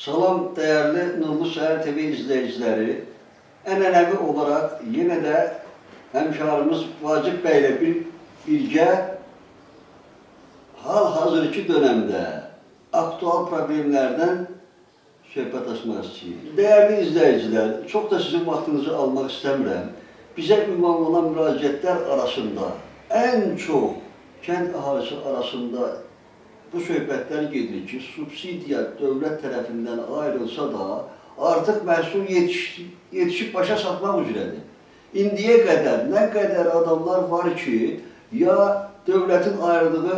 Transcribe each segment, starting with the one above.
Salam değerli Nurlu Səhər TV izleyicileri. Ənənəvi olarak yine de hemşarımız Vacib Bey ile birgə hal-hazırki dönemde aktual problemlerden söhbət açmaq istəyir. Değerli izleyiciler, çok da sizin vaktinizi almak istəmirəm. Bize ünvanlanan müraciətlər arasında en çok kənd əhalisi arasında bu söhbətlər gedir ki, subsidiya dövlət tərəfindən ayrılsa da artıq məhsul yetişib başa satmaq üzrədir. İndiyə qədər nə qədər adamlar var ki, ya dövlətin ayırdığı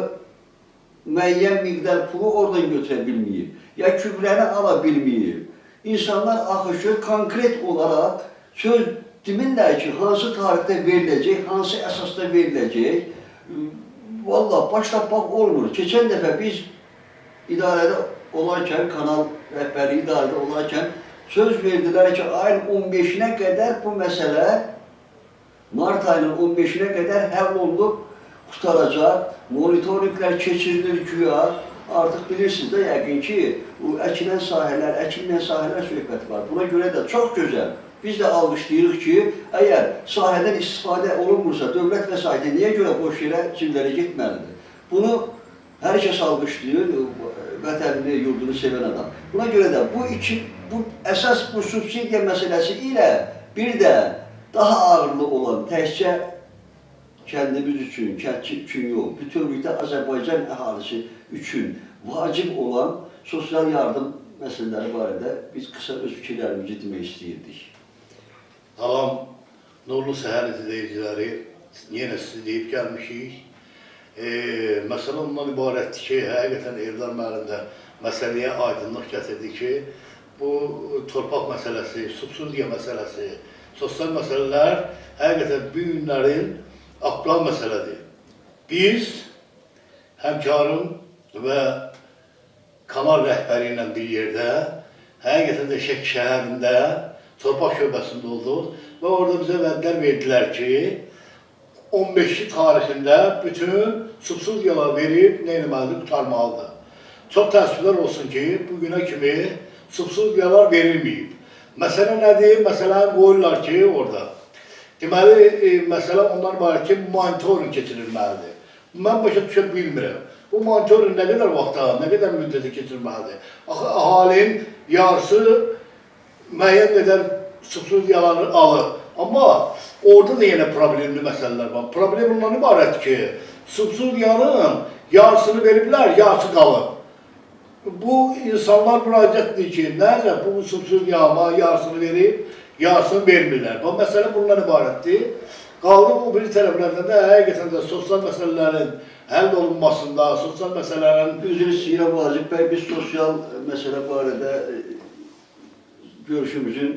müəyyən miqdar pulu oradan götürə bilməyib, ya kübrəni ala bilməyib. İnsanlar axışı konkret olaraq söz demirlər ki, hansı tarixdə veriləcək, hansı əsasda veriləcək. Vallahi başlatmaq olmur. Keçən dəfə biz idarədə olarkən, kanal rəhbəri idarədə olarkən söz verdilər ki, ayın 15-nə qədər bu məsələ, Mart ayının 15-nə qədər həll olunub qutaracaq. Monitoringlər keçirilir güya. Artıq bilirsiniz də yəqin ki, əkilən sahələr, əkilməyən sahələr söhbəti var. Buna görə də çox gözəl. Biz də alqışlayırıq ki, əgər sahədən istifadə olunmursa, dövlət vəsaiti niyə görə boş yerə ciblərə getməlidir? Bunu hər kəs alqışlayır, vətənini, yurdunu sevən adam. Buna görə də bu əsas bu subsidiya məsələsi ilə bir də daha ağırlı olan təkcə kəndimiz üçün, kəndçi üçün yox, bütövlükdə Azərbaycan əhalisi üçün vacib olan sosial yardım məsələləri barədə biz qısa öz fikirlərimizi demək istəyirdik. Salam, Nurlu Səhər izləyiciləri, yenə sizi deyib gəlmişik. Məsələ ondan ibarətdir ki, həqiqətən Eldar müəllim də məsələyə aydınlıq gətirdi ki, bu torpaq məsələsi, subsidiya məsələsi, sosial məsələlər həqiqətən bu günlərin aktual məsələdir. Biz həmkarım və kanal rəhbəri ilə bir yerdə, həqiqətən də Şəki şəhərində torpaq şöbəsində olduq və orada bizə vədlər verdilər ki, 15-ci tarixində bütün subsidiyalar verib nə eləməlidir, qutarmalıdır. Çox təəssüflər olsun ki, bugünə kimi subsidiyalar verilməyib. Məsələ nədir? Məsələni qoyurlar ki, orada. Deməli, məsələ ondan var ki, monitoring keçirilməlidir. Mən başa düşə bilmirəm. Bu monitoring nə qədər vaxtda, nə qədər müddəti keçirilməlidir? Axı, əhalinin yarısı müəyyən qədər subsidiyaları alır. Amma orada da yenə problemli məsələlər var. Problem ondan ibarətdir ki, subsidiyanın yarısını veriblər, yarısı qalır. Bu insanlar müraciət edir ki, nəzə bu subsidiyama yarısını verib, yarısını vermirlər. Bu məsələ bundan ibarətdir. Qaldı o bir tərəflərdən də həqiqətən də sosial məsələlərin həll olunmasında, sosial məsələlərin... Üzr istəyirəm Vacib bəy, biz sosial məsələ barədə görüşümüzün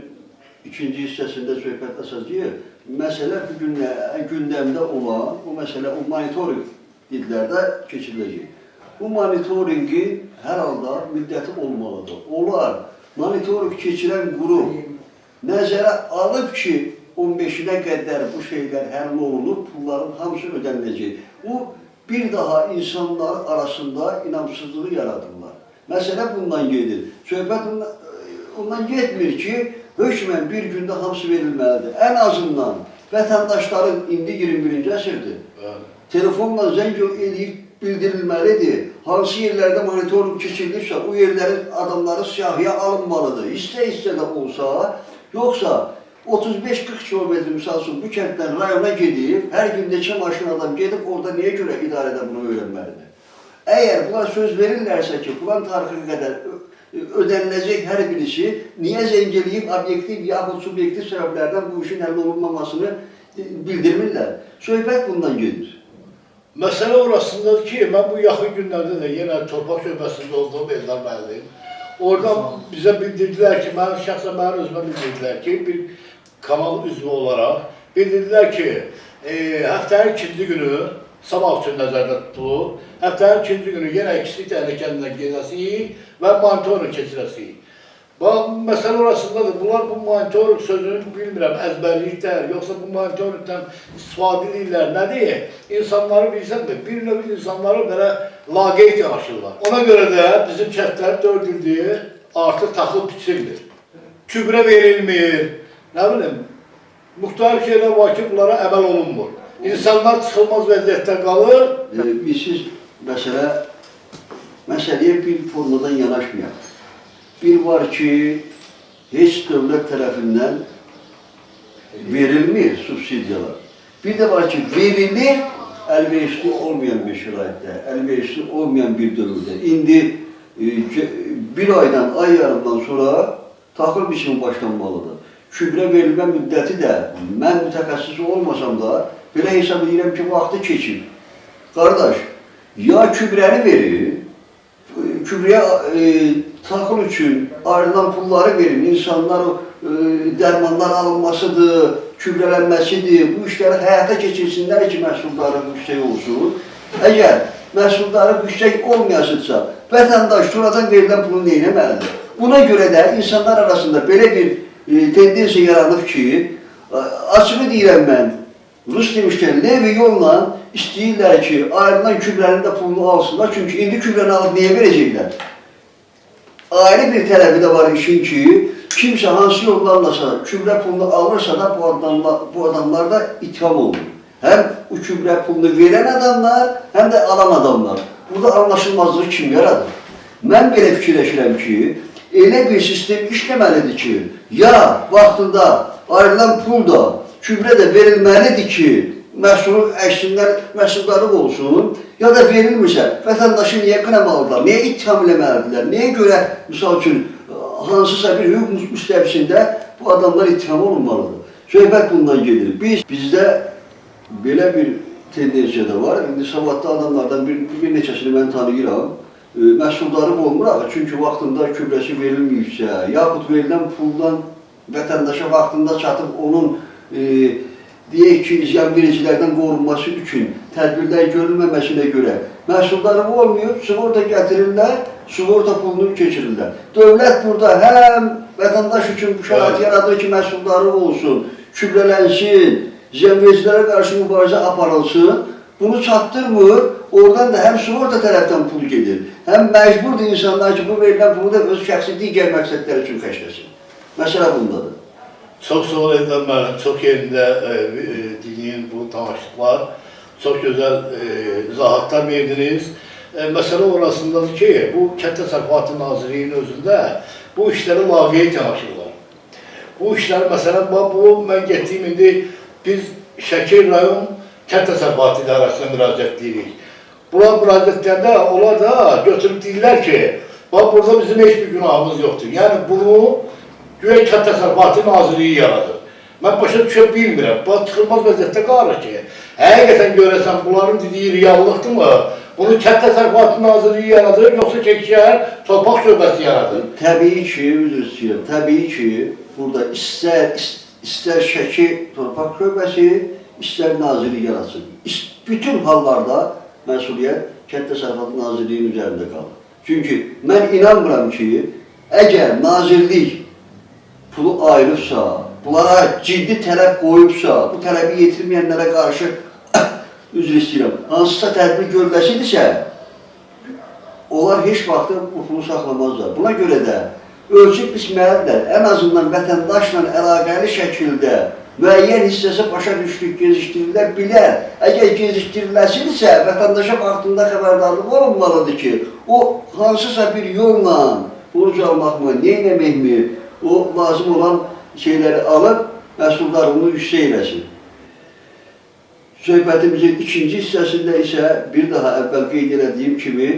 ikinci hissəsində söhbət əsasıyıq. Məsələ bugün gündəmdə olan, bu məsələ o monitoring dillərdə keçiriləcək. Bu monitoringi hər halda müddəti olmalıdır. Onlar monitoring keçirən qurum nəzərə alıb ki, 15-nə qədər bu şeylər həll olunub, pulların hamısı ödəniləcək. Bu, bir daha insanlar arasında inamsızlığı yaradırlar. Məsələ bundan gedir. Söhbət ondan getmir ki, hökmən bir gündə hamısı verilməlidir. Ən azından vətəndaşların indi 21-ci əsrdir. Telefonla zəng edib bildirilməlidir. Hansı yerlərdə monitoring keçirilirsə, o yerlərin adamları siyahıya alınmalıdır. İstə-istə də olsa, yoxsa 35-40 kilometr misal üçün bu kənddən rayona gedib, hər gün neçə maşın adam gedib, orada niyə görə idarədə bunu öyrənməlidir? Əgər buna söz verirlərsə ki, plan tarixi qədər ödəniləcək hər birisi, niyə zəng eləyib obyektiv yaxud subyektiv səbəblərdən bu işin həll olunmamasını bildirmirlər? Söhbət bundan gedir. Məsələ orasındadır ki, mən bu yaxın günlərdə də yenə torpaq şöbəsində olduğum Eldar müəllim, oradan bizə bildirdilər ki, şəxsən mənə özümə bildirdilər ki, bir kanal üzvü olaraq bildirdilər ki, həftənin ikinci günü, sabah üçün nəzərdə tutulur, həftənin ikinci günü yenə ikisi təhlə kəndindən gedəsiyik və monitoring keçirəsiyik. Məsələ orasındadır, bunlar bu monitoring sözünü bilmirəm, əzbərliklər, yoxsa bu monitoringdən istifadə edirlər, nədir? İnsanları bilsən də, bir növ insanları belə laqeyd yanaşırlar. Ona görə də bizim kəndlər 4 ildir artıq taxıl biçilmir. Gübrə verilmir. Nə bilim, müxtəlif şeylər var ki, bunlara əməl olunmur. İnsanlar çıxılmaz vəziyyətdə qalır. Siz məsələyə bir formadan yanaşmayaq. Bir var ki, heç dövlət tərəfindən verilmir subsidiyalar. Bir də var ki, verilir əlverişli olmayan bir şəraitdə, əlverişli olmayan bir dövrdə. İndi bir aydan, ay yarımdan sonra taxıl biçimi başlanmalıdır. Gübrə verilmə müddəti də, mən mütəxəssis olmasam da, belə hesab edirəm ki, vaxtı keçir. Qardaş, ya gübrəni verir, gübrəyə taxıl üçün ayrılan pulları verin, insanlar dərmanlar alınmasıdır, gübrələnməsidir, bu işləri həyata keçirsinlər ki, məhsulları yüksək olsun. Əgər məhsulları yüksək olmayasınca, vətəndaş sonradan verilən pulu neynəməlidir? Buna görə də insanlar arasında belə bir tendensiya yaranıb ki, açığı deyirəm mən, Rus demişkən, Levi yolla istəyirlər ki, ayrılan gübrənin də pulunu alsınlar, çünki indi gübrəni alıb niyə verəcəklər? Ayrı bir tərəfi də var işin ki, kimsə hansı yollarlasa gübrə pulunu alırsa da bu adamlar da itham olur. Həm o gübrə pulunu verən adamlar, həm də alan adamlar. Burada anlaşılmazlığı kim yaradır? Mən belə fikirləşirəm ki, elə bir sistem işləməlidir ki, ya vaxtında ayrılan pul da, gübrə də verilməlidir ki, məhsulu əksinlər, məhsuldarlıq olsun, ya da verilmirsə, vətəndaşı niyə qınamalıdırlar, niyə ittiham eləməlidirlər, niyə görə, misal üçün, hansısa bir hüquq müstəvisində bu adamlar ittiham olunmalıdır. Söhbət bundan gedir. Bizdə belə bir tendensiya da var. İndi savadlı adamlardan bir neçəsini mən tanıyıram. Məhsuldarlıq olmur axı, çünki vaxtında gübrəsi verilməyibsə, yaxud verilən puldan vətəndaşa vaxtında çatıb onun deyək ki, ziyanvericilərdən qorunması üçün tədbirlər görülməməsinə görə məhsuldarlıq olmuyor, sığorta gətirirlər, sığorta pulunu keçirirlər. Dövlət burada həm vətəndaş üçün bu şərait yaradır ki, məhsuldarlıq olsun, gübrələnsin, ziyanvericilərə qarşı mübarizə aparılsın. Bunu çatdırmır, oradan da həm sığorta tərəfdən pul gedir, həm məcburdur insanlar ki, bu verilən pulu da öz şəxsi digər məqsədlər üçün xərcləsin. Məsələ bundadır. Çox sağ ol Eldar müəllim, çox yerində dediyin bu danışıqlar, çox gözəl izahatlar verdiniz. Məsələ orasındadır ki, bu Kənd Təsərrüfatı Nazirliyinin özündə bu işləri laqeyd yanaşırlar. Bu işləri, məsələn, mən getdiyim indi biz Şəkir rayon Kənd Təsərrüfatı İdarəsinə müraciət edirik. Buna müraciət edəndə onlar da götürüb deyirlər ki, burada bizim heç bir günahımız yoxdur. Yəni bunu Güya Kənd Təsərrüfatı Nazirliyi yaradır. Mən başa düşə bilmirəm. Bu çıxılmaz vəziyyətdə qalır ki, həqiqətən görəsən bunların dediyi reallıqdırmı? Bunu Kənd Təsərrüfatı Nazirliyi yaradır, yoxsa Kəkişəhər Torpaq Şöbəsi yaradır? Təbii ki, üzr istəyirəm, təbii ki, burada istər Şəki Torpaq Şöbəsi, istər Nazirlik yaratsın. Bütün hallarda məsuliyyət Kənd Təsərrüfatı Nazirliyinin üzərində qalır. Çünki mən inanmıram ki, əgər Nazirlik pulu ayırıbsa, bunlara ciddi tələb qoyubsa, bu tələbi yetirməyənlərə qarşı üzr istəyirəm, hansısa tədbir görüləsidirsə, onlar heç vaxtı bu pulu saxlamazlar. Buna görə də ölçüb biçməlidirlər, ən azından vətəndaşla əlaqəli şəkildə müəyyən hissəsi başa düşdük, gecikdirilə bilər. Əgər gecikdiriləsidirsə, vətəndaşa vaxtında xəbərdarlıq olunmalıdır ki, o hansısa bir yolla borc almaqmı, neynəməkmi, o lazım olan şeyləri alıb, məhsuldarlığını yüksək eləsin. Söhbətimizin ikinci hissəsində isə bir daha əvvəl qeyd elədiyim kimi,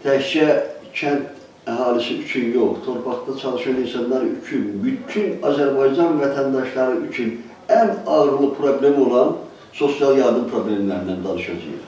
təkcə kənd əhalisi üçün yox, torpaqda çalışan insanlar üçün, bütün Azərbaycan vətəndaşları üçün ən ağırlı problem olan sosial yardım problemlərindən danışacağıq.